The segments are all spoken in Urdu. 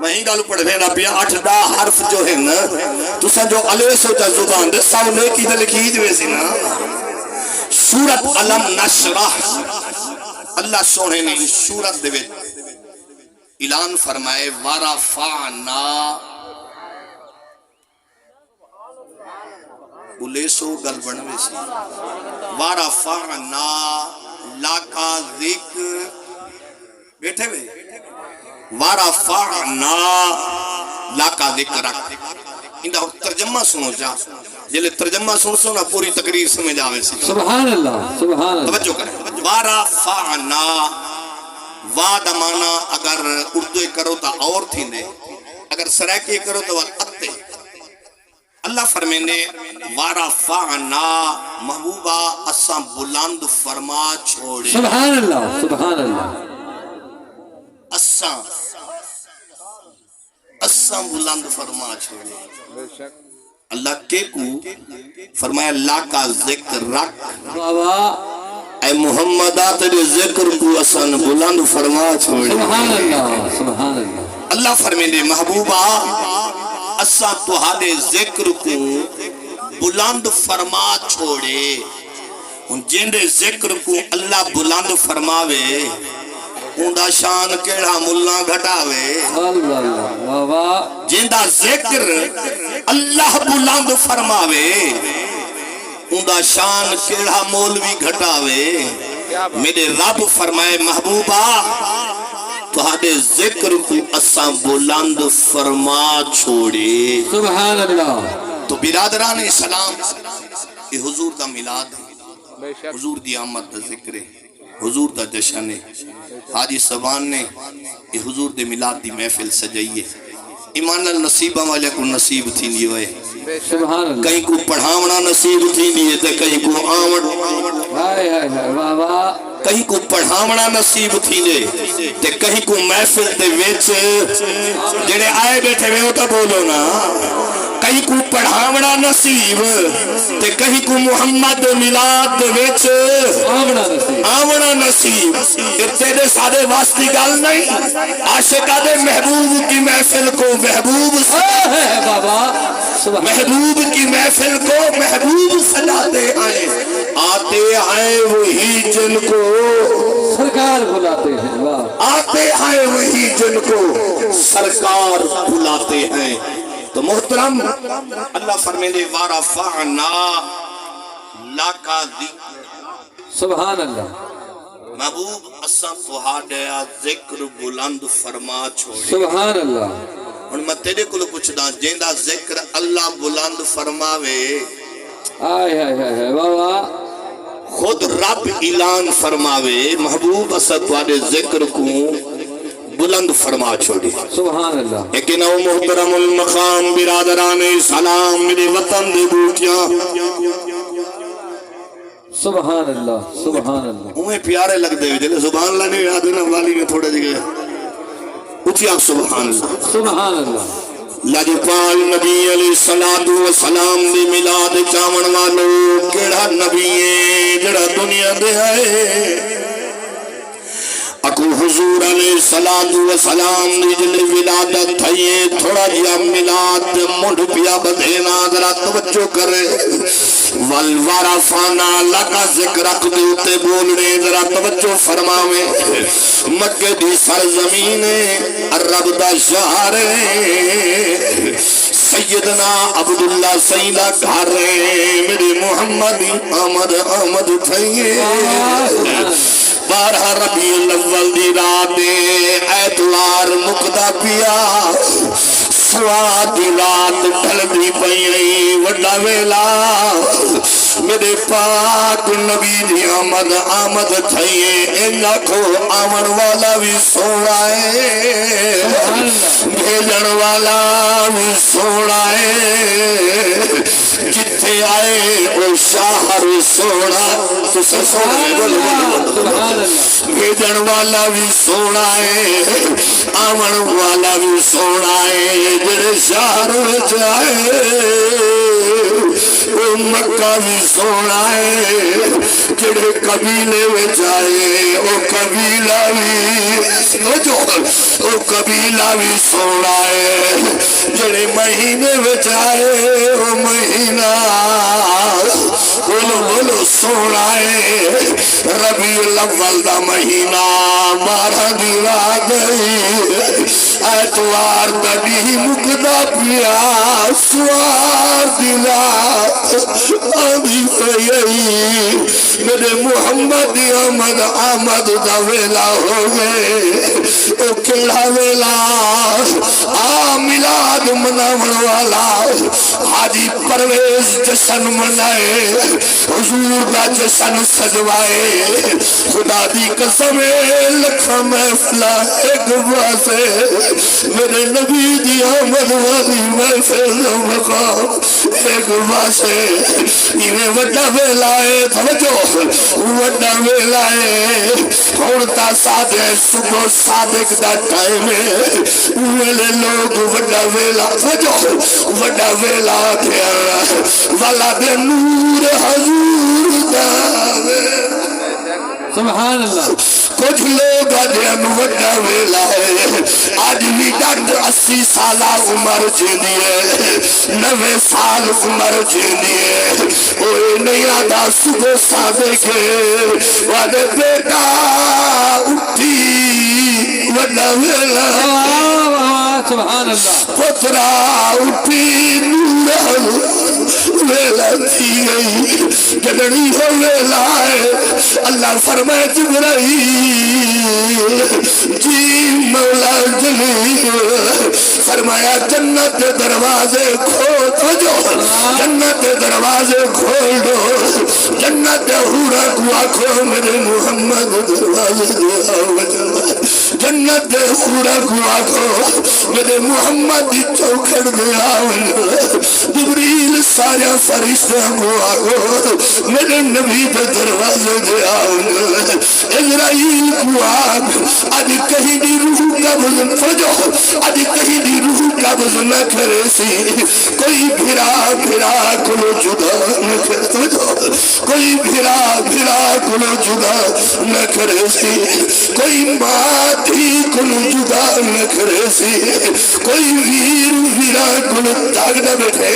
میں ہی گل پڑھنے نہ پیا 8-10 حرف جو ہے نا تو سا جو علیہ سوچا زبان دے ساو نیکی دے لکھی جو سی نا سورت علم نشرح اللہ سونے نے اس سورت دے اعلان فرمائے ورفعنا بولے سو گل بنوے سی ورفعنا لکا ذکر بیٹھے ہوئے ورفعنا لکا ذکرک اندہ ترجمہ سنو جا جلے ترجمہ سنو نا پوری تقریر سمجھ آوے سی سبحان اللہ سبحان اللہ توجہ کریں ورفعنا وعد مانا اگر اردو کرو تا اور تھی دے اگر سریکی کرو تو اتے اللہ فرمینے ورفعنا محبوبہ اساں بلند فرما چھوڑے سبحان اللہ سبحان اللہ اساں بلند فرما چھوڑے اللہ کے کو فرمایا اللہ کا ذکر رکھ بابا اے محمد تیرے ذکر کو اساں بلند فرما چھوڑے سبحان اللہ سبحان اللہ اللہ فرمینے محبوبہ اساں تہاڈے ذکر کو بلند فرما چھوڑے ان جندے ذکر کو اللہ بلند فرماوے اندہ شان کیڑا ملہ گھٹاوے اللہ بابا جندہ ذکر اللہ بلند فرماوے اندہ شان کیڑا مولوی گھٹاوے میرے رب فرمائے محبوبہ تہاڈے ذکر کو اساں بلند فرما چھوڑے سبحان اللہ تو برادران اسلام یہ حضور دا میلاد ہے حضور دی آمد دا ذکر ہے حضور دا جشن ہے حاجی سبان نے یہ حضور دے میلاد دی محفل سجائی ہے ایمان النصیبہ والے کو نصیب تھی لیے سبحان اللہ کہیں کو پڑھاونا نصیب تھی لیے تے کہیں کو آمد ہائے ہائے ہائے بابا کہیں کو پڑھاونا نصیب تھی لے تے کہیں کو محفل تے ویچ جڑے آئے بیٹھے میں ہوتا بولو نا کہیں کو پڑھاونا نصیب تے کہیں کو محمد ملاد دے ویچ آونا نصیب اتنے سادے واسطی گال نہیں عاشقہ دے محبوب کی محفل کو محبوب بابا محبوب کی محفل کو محبوب سجاتے آئے آتے آئے وہی جن کو سرکار بلاتے ہیں واہ آتے آئے وہی جن کو سرکار بلاتے ہیں تو محترم اللہ فرمینے ورفعنا لکا ذکر سبحان اللہ محبوب اساں تہاڈے ذکر بلند فرما چھوڑے سبحان اللہ اور میں تیرے کو کچھ دا جیندہ ذکر اللہ بلند فرماوے آئے ہائے ہائے بابا خود رب اعلان فرماوے محبوب اساں تہاڈے ذکر کو بلند فرما چھوڑی سبحان اللہ لیکن او محترم المقام برادران سلام میرے وطن دے بوٹیاں سبحان اللہ سبحان اللہ انہیں پیارے لگ دے جلے سبحان اللہ نہیں یاد نا والی میں تھوڑے جگہ اچھی آپ سبحان اللہ سبحان اللہ لاجپال نبی علیہ السلام دی ملاد چاون والو کیڑا نبی ہے جڑا دنیا دے آئے اکو حضور علیہ السلام دی جلے ولادت تھائیے تھوڑا جیا ملاد منڈ پیا بدھینا ذرا توجہ کرے والورفانا لکا ذکرک دیتے بولنے ذرا توجہ فرماوے مکہ دی سرزمین عرب دا شہر سیدنا عبداللہ سیدہ گھر میرے محمد آمد تھائیے بارہ ربیع الاول دی رات ایتوار مقدہ پیا سواد رات ڈھل دی پئی وڈا ویلا میرے پاک نبی دی آمد تھائیے ان کو آمن والا بھی سونا ہے بھیجن والا بھی سونا ہے جتھے آئے وہ شاہر سونا تو سونا بھیجن والا بھی سونا ہے آمن والا بھی سونا ہے جڑے شہر وچ آئے وہ مکہ بھی سونا ہے جڑے قبیلے میں جائے او قبیلہ بھی سونا ہے جڑے مہینے میں جائے او مہینہ بولو بولو سونا ہے ربیع الاول دا مہینہ مارا دیوا گئی ایتوار دبی مقدہ پیا سوار دلا ابھی فیئی میرے محمد آمد دا ویلا ہو گئے او کھڑا ویلا میلاد مناون والا حاجی پرویز جشن منائے حضور دا جشن سجوائے خدا دی قسم لکھا محفلہ ایک واسے میرے نبی دی آمد والی محفل مقام ایک واسے انہیں وڈا ویلائے توجہ وڈا ویلائے ہوڑتا صادق صبح صادق دا ٹائم ہے ویلے لوگ وڈا ویلا توجہ وڈا ویلا دیا والا دے نور حضور دا سبحان اللہ کچھ لوگ آدھیں وڈا ویلا ہے آج بھی ڈاکٹر 80 سالہ عمر جیندی ہے 90 سال عمر جیندی ہے اوہ نہیں آدھا صبح صادق وعدے بیٹا اٹھی وڈا ویلا سبحان اللہ پترا اٹھی نور ویلا تھی گئی جگڑی ہو ویلا ہے اللہ فرمائے جبرائیل جی مولا جلیل فرمایا جنت دروازے کھول دو جنت دروازے کھول دو جنت حورا کو آنکھو میرے محمد دروازے دیا جنت حورا کو آنکھو میرے محمد دی چوکھڑ دیا جبریل سارا فرشتہ کو آنکھو میرے نبی دے دروازے دیا اسرائیل کو آنکھ آج کہیں دی روح کا بزن فرجو آج کہیں دی روح کا بزن نہ کرے سی کوئی بھرا بھرا کلو جدا نہ کرے کوئی بھرا بھرا کلو جدا نہ کرے سی کوئی ماں تھی کلو جدا نہ کرے سی کوئی ویر ویرا کلو تاگ نہ بیٹھے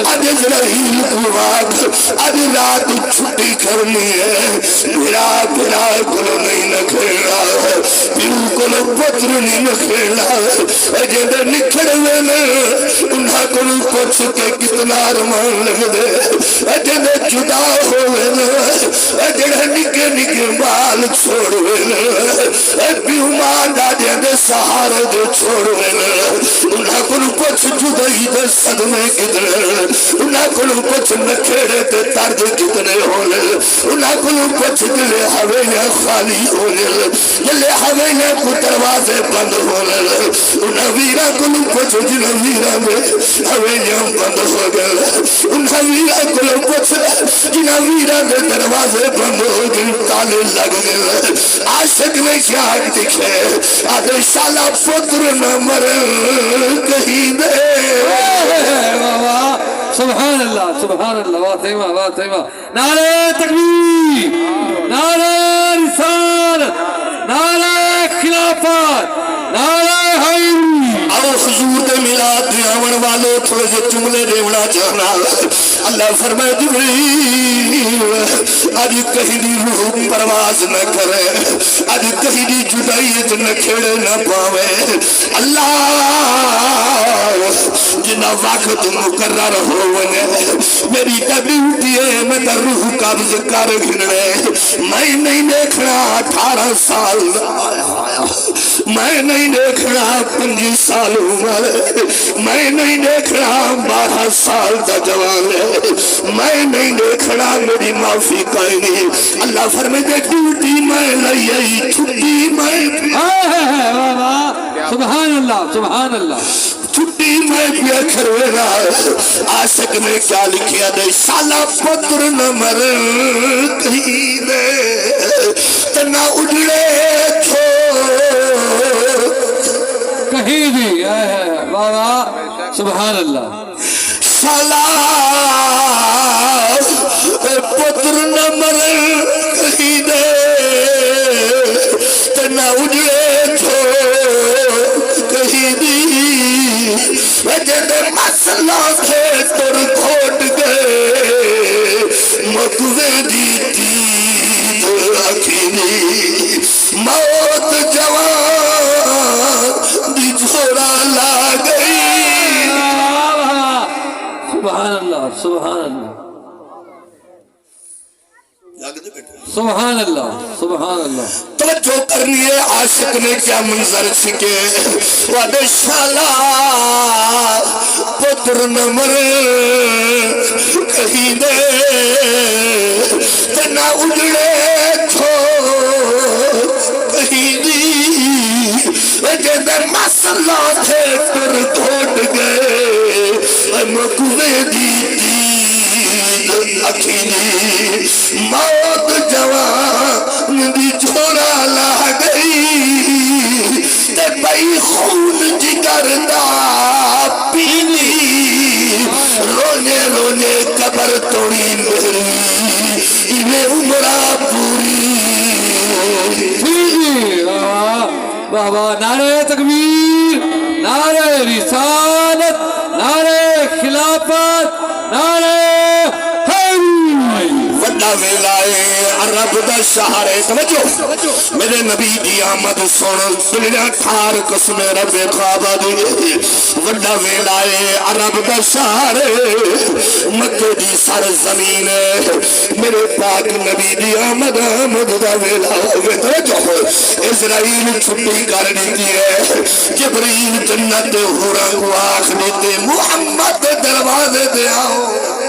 آج اسرائیل کو آنکھ آج رات چھٹی کرنی ہے بھرا بھرا کلو نہیں نہ کھیڑا پیو کلو پتر نہیں نہ کھیڑا جیدے نکھڑ ویلے انہاں کلو پوچھ کے کتنا رمان لگ دے جیدے جدا ہو ویلے جیدے نکے نکے بال چھوڑ ویلے پیو ماندہ جیدے سہارے دے چھوڑ ویلے انہاں کلو پوچھ جدائی دے صدمے کتنے انہاں کلو پوچھ نکھڑے تے ترد کتنے ہونے انہاں کلو پوچھ دلے حویلے خالی ہونے دلے حویلے کو دروازے بند ہونے انہاں ویرہ کلو پوچھ جنہاں ویرہ میں حویلے بند ہو گئے انہاں ویرہ کلو پوچھ جنہاں ویرہ میں دروازے بند ہو گئے تالے لگ گئے عاشق نے کیا دکھے آدھے شالا پتر نہ مرے کہیں دے سبحان اللہ سبحان اللہ واطمہ واطمہ نعرہ تکبیر نعرہ رسالت نعرہ خلافت نعرہ حیدری آؤ حضور دے میلاد دیاون والے تھوڑے سے جملے دیونا چاہنا اللہ فرمائے جبریل آج کہیں دی روح پرواز نہ کرے آج کہیں دی جدائیت نہ کھیڑے نہ پاوے اللہ جنہ وقت مقرر ہونے میری ڈیوٹی ہے میں در روح قبض کر گھنڑے میں نہیں دیکھنا 18 سال میں نہیں دیکھنا 25 سال عمر میں نہیں دیکھنا 12 سال دا جوان میں نہیں دیکھنا میری معافی کوئی نہیں اللہ فرمائے دے ڈیوٹی میں لئی چھٹی میں سبحان اللہ سبحان اللہ چھٹی میں پیا کروینا عاشق نے کیا لکھیا دے سالا پتر نہ مر کہیں دے تنہ اڑے چھوڑ کہیں بھی بابا سبحان اللہ انشاءاللہ پتر نہ مرن کہیں دے تے نہ اجڑے تھو کہیں دی وجد مسئلہ تھے تر کھوٹ گئے مقوے دی تید اکھینی موت جوان دی جھوڑا لا گئی سبحان اللہ سبحان اللہ سبحان اللہ سبحان اللہ توجہ کرنی ہے عاشق نے کیا منظر چھکے وعد شالا پتر نمر کہیں دے تنا اجڑے تھو کہیں دی وجہ در مسئلہ تھے پر توٹ گئے مقوے دی اکھینی موت جوان دی جھوڑا لا گئی تے بئی خون جگر دا پینی رونے رونے قبر توڑی میری انہیں عمرہ پوری بابا نعرہ تکبیر نعرہ رسالت نعرہ خلافت نعرہ وڈا ویلائے عرب دا شہر توجہ میرے نبی دی آمد سن دنیا ٹھار قسم رب خواب دی وڈا ویلائے عرب دا شہر مکہ دی سر زمین میرے پاک نبی دی آمد دا ویلائے توجہ اسرائیل چھٹی کرنی کی ہے جبریل جنت ہو رنگ آخ دیتے محمد دروازے دے آؤ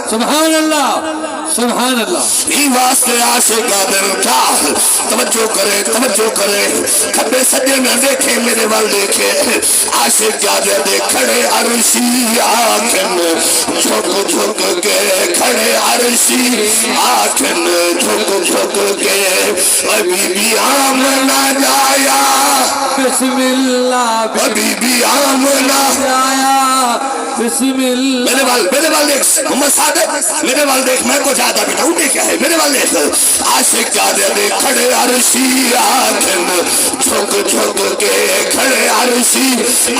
سبحان اللہ سبحان اللہ ہی واسطے عاشق قادر اٹھا توجہ کرے کھبے سجے نہ دیکھے میرے وال دیکھے عاشق قادر دے کھڑے عرشی آنکھن جھک جھک کے کھڑے عرشی آنکھن جھک جھک کے ابھی بھی آمنا جایا بسم اللہ ابھی بھی آمنا جایا بسم اللہ میرے وال دیکھ محمد صادق میرے وال دیکھ میں کو جاتا بیٹا اٹھے کیا ہے میرے وال دیکھ عاشق قادر دے کھڑے عرشی آنکھن جھک جھک کے کھڑے عرشی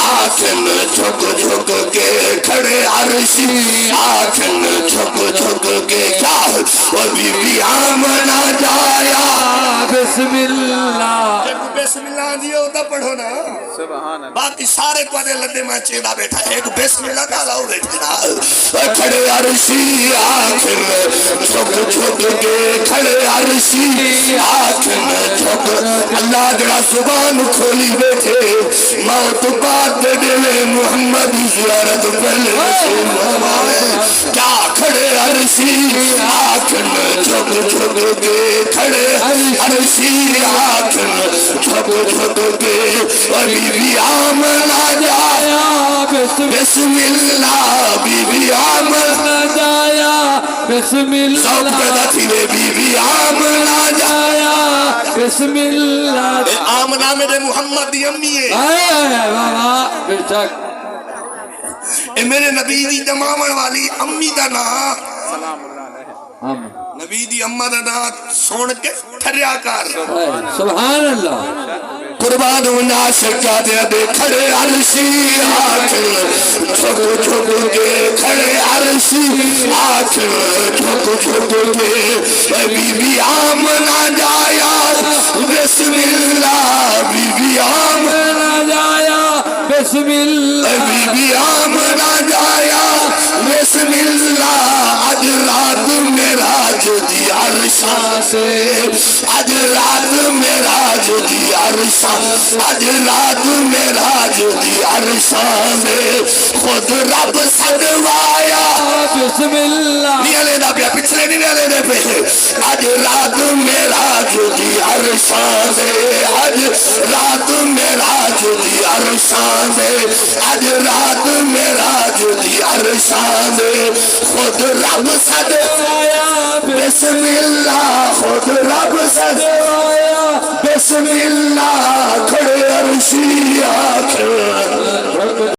آنکھن جھک جھک کے کھڑے عرشی آنکھن جھک جھک کے کیا ابھی بھی آمنا جایا بسم اللہ بسم اللہ دیو دا پڑھو نا باقی سارے کو دے لدے میں چیدہ بیٹھا ایک بسم اللہ کا لاؤ بیٹھے نا کھڑے عرشی آنکھن جھک جھک کے کھڑے عرشی آنکھن جھک اللہ جڑا زبان کھولی بیٹھے موت بات دے دے محمد زیارت پہلے کیا کھڑے عرشی آنکھن جھک جھک کے کھڑے عرشی آنکھن جھک جھک کے ابھی بھی آمنا جایا بسم اللہ بی بی آمنا جایا بسم اللہ سب پیدا تھی بی بی آمنا جایا بسم اللہ آمنا میرے محمد دی امی ہے بابا بے شک اے میرے نبی دی جمامن والی امی دا نا آمین نبی دی امہ دا نا سون کے تھریا کار سبحان اللہ قربان ہونا شکا دے کھڑے عرشی آنکھن جھک جھک کے کھڑے عرشی آنکھن جھک جھک کے بی بی آمنا جایا بسم اللہ بی بی آمنا جایا بسم اللہ بی بی آمنا جایا بسم اللہ آج رات میرا جو دی عرشاں سے آج رات میرا جو دی عرشاں آج رات میرا جو دی عرشاں میں خود رب صدوایا بسم اللہ نہیں لینا پیا پچھلے نہیں لینے پہ آج رات میرا جو دی عرشاں سے آج رات میرا جو دی عرشاں سے آج رات میرا جو دی عرشاں سے خود رب صدوایا بسم اللہ خود رب صدوایا بسم اللہ کھڑے عرشی آنکھن